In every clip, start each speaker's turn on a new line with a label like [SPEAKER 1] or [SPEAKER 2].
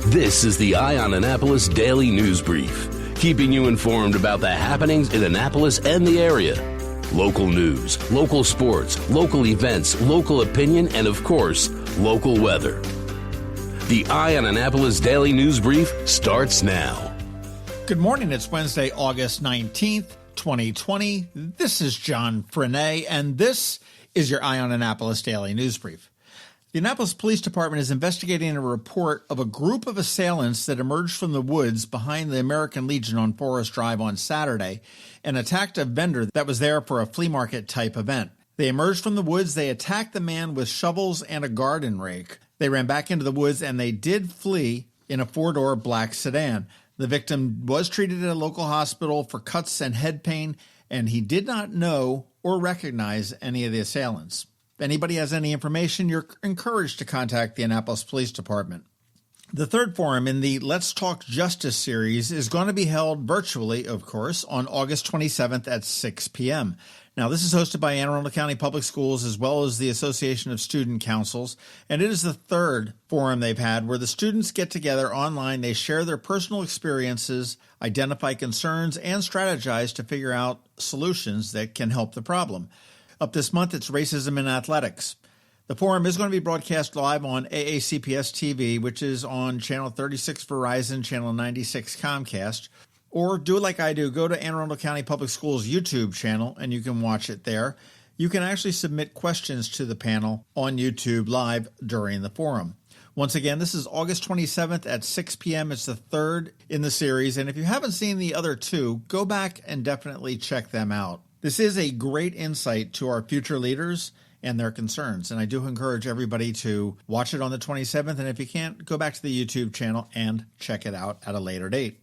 [SPEAKER 1] This is the Eye on Annapolis Daily News Brief, keeping you informed about the happenings in Annapolis and the area. Local news, local sports, local events, local opinion, and of course, local weather. The Eye on Annapolis Daily News Brief starts now.
[SPEAKER 2] Good morning. It's Wednesday, August 19th, 2020. This is John Frenaye, and this is your Eye on Annapolis Daily News Brief. The Annapolis Police Department is investigating a report of a group of assailants that emerged from the woods behind the American Legion on Forest Drive on Saturday and attacked a vendor that was there for a flea market type event. They emerged from the woods, they attacked the man with shovels and a garden rake. They ran back into the woods and they did flee in a four-door black sedan. The victim was treated at a local hospital for cuts and head pain, and he did not know or recognize any of the assailants. If anybody has any information, you're encouraged to contact the Annapolis Police Department. The third forum in the Let's Talk Justice series is going to be held virtually, of course, on August 27th at 6 p.m. Now, this is hosted by Anne Arundel County Public Schools as well as the Association of Student Councils, and it is the third forum they've had where the students get together online, they share their personal experiences, identify concerns, and strategize to figure out solutions that can help the problem. Up this month, it's racism in athletics. The forum is going to be broadcast live on AACPS TV, which is on Channel 36 Verizon, Channel 96 Comcast. Or do it like I do. Go to Anne Arundel County Public Schools YouTube channel, and you can watch it there. You can actually submit questions to the panel on YouTube live during the forum. Once again, this is August 27th at 6 p.m. It's the third in the series. And if you haven't seen the other two, go back and definitely check them out. This is a great insight to our future leaders and their concerns. And I do encourage everybody to watch it on the 27th. And if you can't, go back to the YouTube channel and check it out at a later date.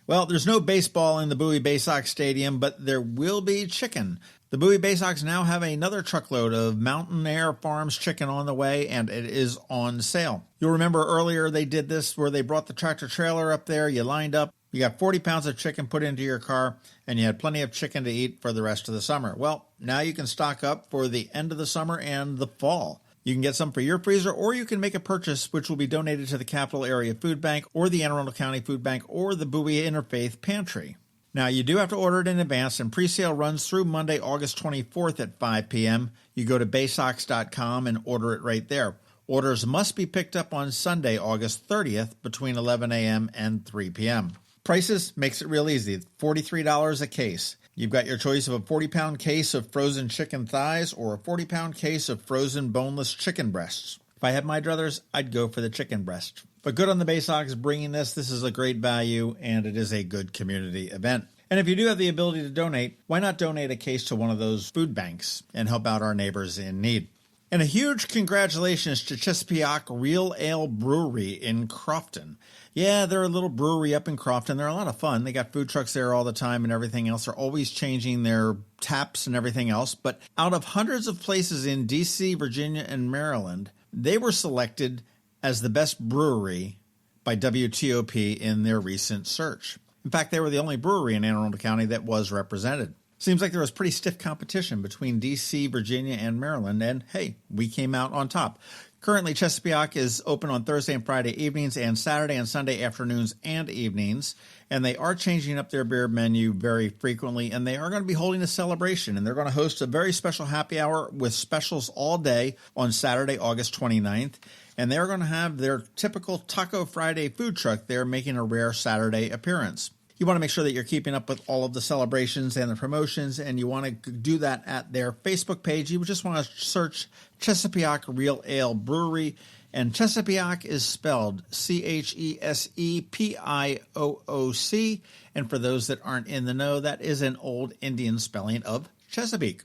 [SPEAKER 2] Well, there's no baseball in the Bowie Bay Sox Stadium, but there will be chicken. The Bowie Bay Sox now have another truckload of Mountain Air Farms chicken on the way, and it is on sale. You'll remember earlier they did this where they brought the tractor trailer up there, you lined up, you got 40 pounds of chicken put into your car, and you had plenty of chicken to eat for the rest of the summer. Well, now you can stock up for the end of the summer and the fall. You can get some for your freezer, or you can make a purchase which will be donated to the Capital Area Food Bank or the Anne Arundel County Food Bank or the Bowie Interfaith Pantry. Now, you do have to order it in advance, and pre-sale runs through Monday, August 24th at 5 p.m. You go to baysox.com and order it right there. Orders must be picked up on Sunday, August 30th between 11 a.m. and 3 p.m. Prices makes it real easy. $43 a case. You've got your choice of a 40-pound case of frozen chicken thighs or a 40-pound case of frozen boneless chicken breasts. If I had my druthers, I'd go for the chicken breast. But good on the Bay Sox bringing this. This is a great value, and it is a good community event. And if you do have the ability to donate, why not donate a case to one of those food banks and help out our neighbors in need? And a huge congratulations to Chesapeake Real Ale Brewery in Crofton. Yeah, they're a little brewery up in Crofton. They're a lot of fun. They got food trucks there all the time and everything else. They're always changing their taps and everything else. But out of hundreds of places in D.C., Virginia, and Maryland, they were selected as the best brewery by WTOP in their recent search. In fact, they were the only brewery in Anne Arundel County that was represented. Seems like there was pretty stiff competition between D.C., Virginia, and Maryland, and hey, we came out on top. Currently, Chesapeake is open on Thursday and Friday evenings and Saturday and Sunday afternoons and evenings, and they are changing up their beer menu very frequently, and they are going to be holding a celebration, and they're going to host a very special happy hour with specials all day on Saturday, August 29th, and they're going to have their typical Taco Friday food truck there making a rare Saturday appearance. You want to make sure that you're keeping up with all of the celebrations and the promotions, and you want to do that at their Facebook page. You just want to search Chesapeake Real Ale Brewery, and Chesapeake is spelled Chesepiooc, and for those that aren't in the know, that is an old Indian spelling of Chesapeake.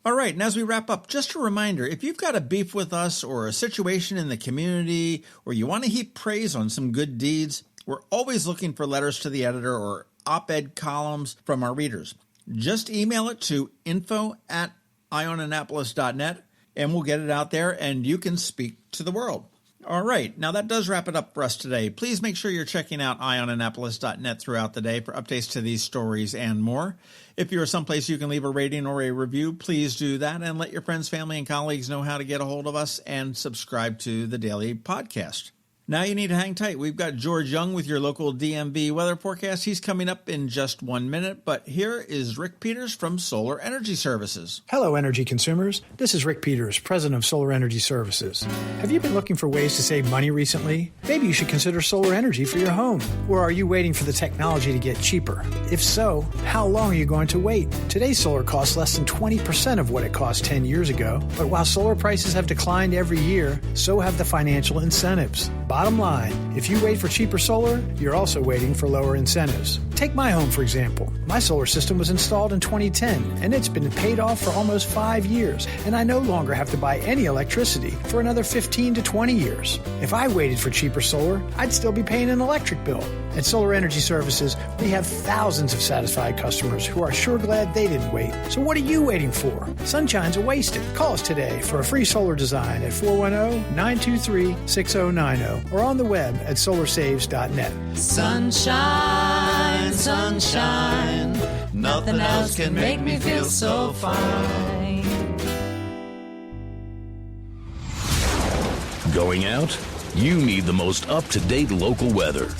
[SPEAKER 2] All right, and as we wrap up, just a reminder, if you've got a beef with us or a situation in the community, or you want to heap praise on some good deeds, we're always looking for letters to the editor or op-ed columns from our readers. Just email it to info@eyeonannapolis.net, and we'll get it out there, and you can speak to the world. All right, now that does wrap it up for us today. Please make sure you're checking out eyeonannapolis.net throughout the day for updates to these stories and more. If you're someplace you can leave a rating or a review, please do that, and let your friends, family, and colleagues know how to get a hold of us and subscribe to the daily podcast. Now you need to hang tight. We've got George Young with your local DMV weather forecast. He's coming up in just 1 minute, but here is Rick Peters from Solar Energy Services.
[SPEAKER 3] Hello, energy consumers. This is Rick Peters, president of Solar Energy Services. Have you been looking for ways to save money recently? Maybe you should consider solar energy for your home. Or are you waiting for the technology to get cheaper? If so, how long are you going to wait? Today's solar costs less than 20% of what it cost 10 years ago. But while solar prices have declined every year, so have the financial incentives. Bottom line, if you wait for cheaper solar, you're also waiting for lower incentives. Take my home, for example. My solar system was installed in 2010, and it's been paid off for almost 5 years, and I no longer have to buy any electricity for another 15 to 20 years. If I waited for cheaper solar, I'd still be paying an electric bill. At Solar Energy Services, we have thousands of satisfied customers who are sure glad they didn't wait. So what are you waiting for? Sunshine's a wasted. Call us today for a free solar design at 410-923-6090 or on the web at solarsaves.net.
[SPEAKER 4] Sunshine, sunshine, nothing else can make me feel so fine.
[SPEAKER 1] Going out? You need the most up-to-date local weather.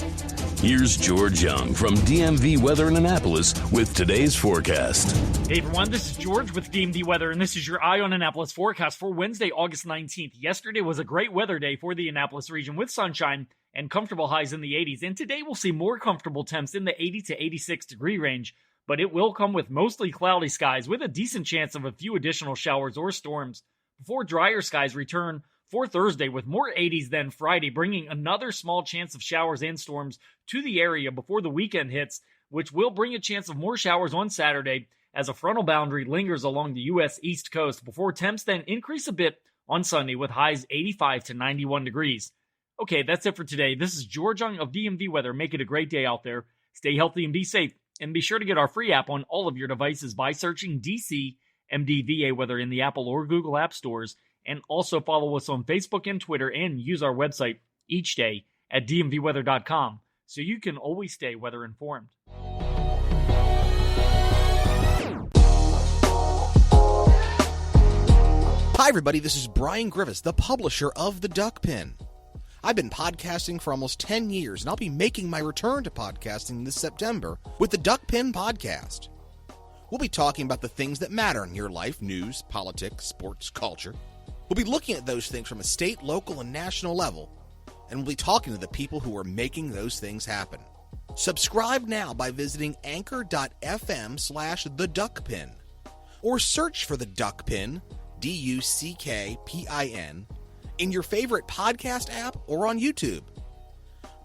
[SPEAKER 1] Here's George Young from DMV Weather in Annapolis with today's forecast.
[SPEAKER 5] Hey everyone, this is George with DMV Weather, and this is your Eye on Annapolis forecast for Wednesday, August 19th. Yesterday was a great weather day for the Annapolis region with sunshine and comfortable highs in the 80s, and today we'll see more comfortable temps in the 80 to 86 degree range, but it will come with mostly cloudy skies with a decent chance of a few additional showers or storms before drier skies return for Thursday with more 80s than Friday, bringing another small chance of showers and storms to the area before the weekend hits, which will bring a chance of more showers on Saturday as a frontal boundary lingers along the U.S. East Coast before temps then increase a bit on Sunday with highs 85 to 91 degrees. Okay, that's it for today. This is George Young of DMV Weather. Make it a great day out there. Stay healthy and be safe. And be sure to get our free app on all of your devices by searching DC MDVA Weather in the Apple or Google App Stores. And also follow us on Facebook and Twitter and use our website each day at dmvweather.com so you can always stay weather informed.
[SPEAKER 6] Hi everybody, this is Brian Griffiths, the publisher of The Duck Pin. I've been podcasting for almost 10 years, and I'll be making my return to podcasting this September with the Duck Pin Podcast. We'll be talking about the things that matter in your life, news, politics, sports, culture. We'll be looking at those things from a state, local, and national level, and we'll be talking to the people who are making those things happen. Subscribe now by visiting anchor.fm/theduckpin, or search for The Duck Pin, DUCKPIN, in your favorite podcast app or on YouTube.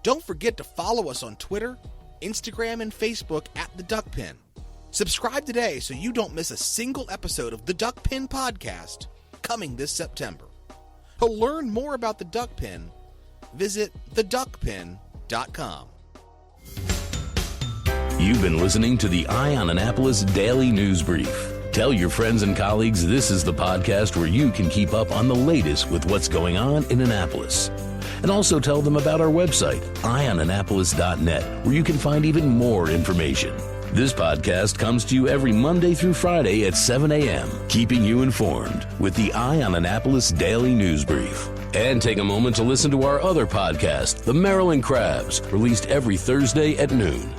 [SPEAKER 6] Don't forget to follow us on Twitter, Instagram, and Facebook at The Duck Pin. Subscribe today so you don't miss a single episode of The Duck Pin Podcast coming this September. To learn more about The Duck Pin, visit theduckpin.com.
[SPEAKER 1] You've been listening to the Eye on Annapolis Daily News Brief. Tell your friends and colleagues this is the podcast where you can keep up on the latest with what's going on in Annapolis. And also tell them about our website, eyeonannapolis.net, where you can find even more information. This podcast comes to you every Monday through Friday at 7 a.m., keeping you informed with the Eye on Annapolis Daily News Brief. And take a moment to listen to our other podcast, The Maryland Crabs, released every Thursday at noon.